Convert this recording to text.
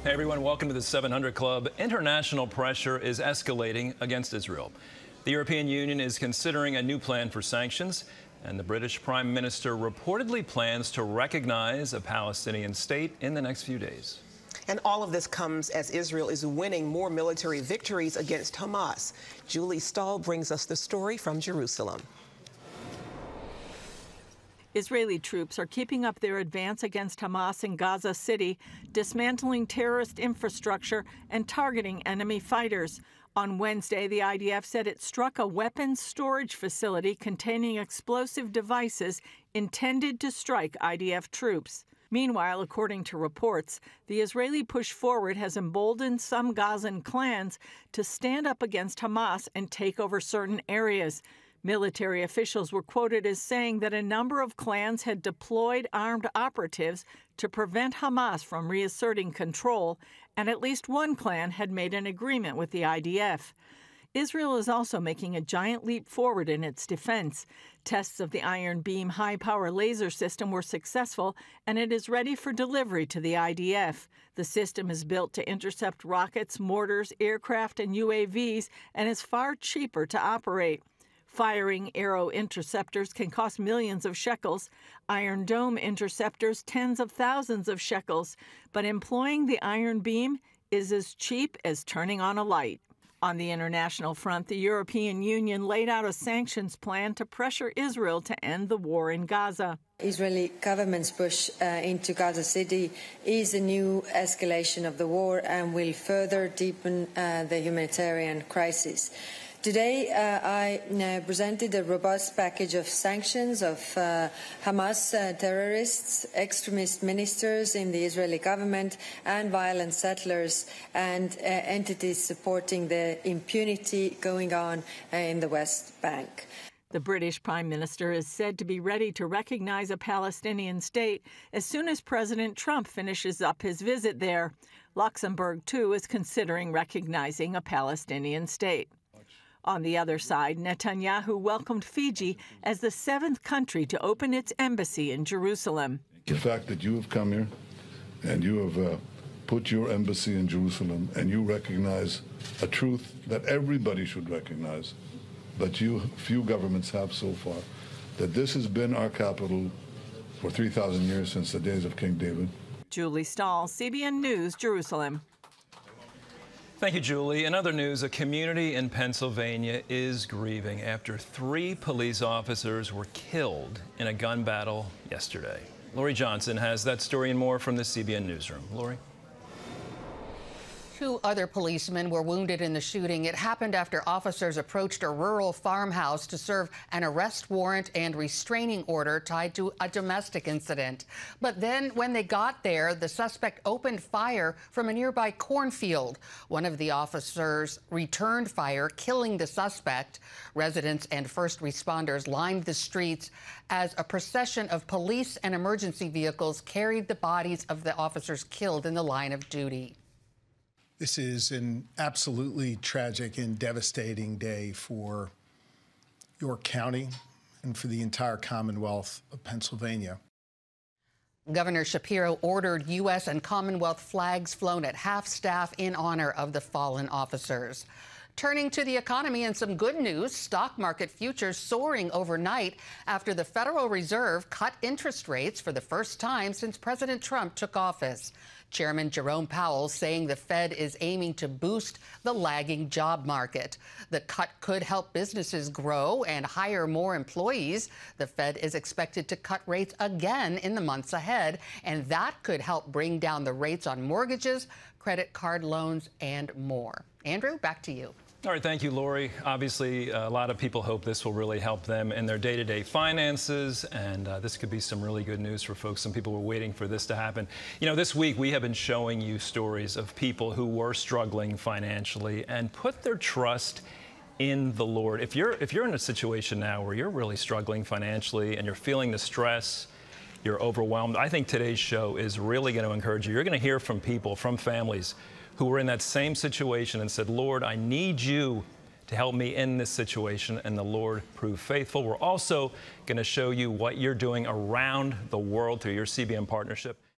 Hey everyone, welcome to the 700 Club. International pressure is escalating against Israel. The European Union is considering a new plan for sanctions, and the British Prime Minister reportedly plans to recognize a Palestinian state in the next few days. And all of this comes as Israel is winning more military victories against Hamas. Julie Stahl brings us the story from Jerusalem. Israeli troops are keeping up their advance against Hamas in Gaza City, dismantling terrorist infrastructure and targeting enemy fighters. On Wednesday, the IDF said it struck a weapons storage facility containing explosive devices intended to strike IDF troops. Meanwhile, according to reports, the Israeli push forward has emboldened some Gazan clans to stand up against Hamas and take over certain areas. Military officials were quoted as saying that a number of clans had deployed armed operatives to prevent Hamas from reasserting control, and at least one clan had made an agreement with the IDF. Israel is also making a giant leap forward in its defense. Tests of the Iron Beam high-power laser system were successful, and it is ready for delivery to the IDF. The system is built to intercept rockets, mortars, aircraft, and UAVs, and is far cheaper to operate. Firing Arrow interceptors can cost millions of shekels, Iron Dome interceptors tens of thousands of shekels, but employing the Iron Beam is as cheap as turning on a light. On the international front, the European Union laid out a sanctions plan to pressure Israel to end the war in Gaza. Israeli government's push into Gaza City is a new escalation of the war and will further deepen the humanitarian crisis. Today, I presented a robust package of sanctions of Hamas terrorists, extremist ministers in the Israeli government, and violent settlers and entities supporting the impunity going on in the West Bank. The British Prime Minister is said to be ready to recognize a Palestinian state as soon as President Trump finishes up his visit there. Luxembourg, too, is considering recognizing a Palestinian state. On the other side, Netanyahu welcomed Fiji as the seventh country to open its embassy in Jerusalem. The fact that you have come here and you have put your embassy in Jerusalem and you recognize a truth that everybody should recognize, but few governments have so far, that this has been our capital for 3,000 years since the days of King David. Julie Stahl, CBN News, Jerusalem. Thank you, Julie. In other news, a community in Pennsylvania is grieving after 3 police officers were killed in a gun battle yesterday. Lori Johnson has that story and more from the CBN Newsroom. Lori? 2 other policemen were wounded in the shooting. It happened after officers approached a rural farmhouse to serve an arrest warrant and restraining order tied to a domestic incident. But then when they got there, the suspect opened fire from a nearby cornfield. One of the officers returned fire, killing the suspect. Residents and first responders lined the streets as a procession of police and emergency vehicles carried the bodies of the officers killed in the line of duty. This is an absolutely tragic and devastating day for York County and for the entire Commonwealth of Pennsylvania. Governor Shapiro ordered U.S. and Commonwealth flags flown at half-staff in honor of the fallen officers. Turning to the economy and some good news, stock market futures soaring overnight after the Federal Reserve cut interest rates for the first time since President Trump took office. Chairman Jerome Powell saying the Fed is aiming to boost the lagging job market. The cut could help businesses grow and hire more employees. The Fed is expected to cut rates again in the months ahead, and that could help bring down the rates on mortgages, credit card loans, and more. Andrew, back to you. All right, thank you, Lori. Obviously, a lot of people hope this will really help them in their day-to-day finances, and this could be some really good news for folks. Some people were waiting for this to happen. You know, this week we have been showing you stories of people who were struggling financially and put their trust in the Lord. If you're in a situation now where you're really struggling financially and you're feeling the stress, you're overwhelmed, I think today's show is really going to encourage you. You're going to hear from people, from families who were in that same situation and said, Lord, I need you to help me in this situation, and the Lord proved faithful. We're also going to show you what you're doing around the world through your CBN partnership.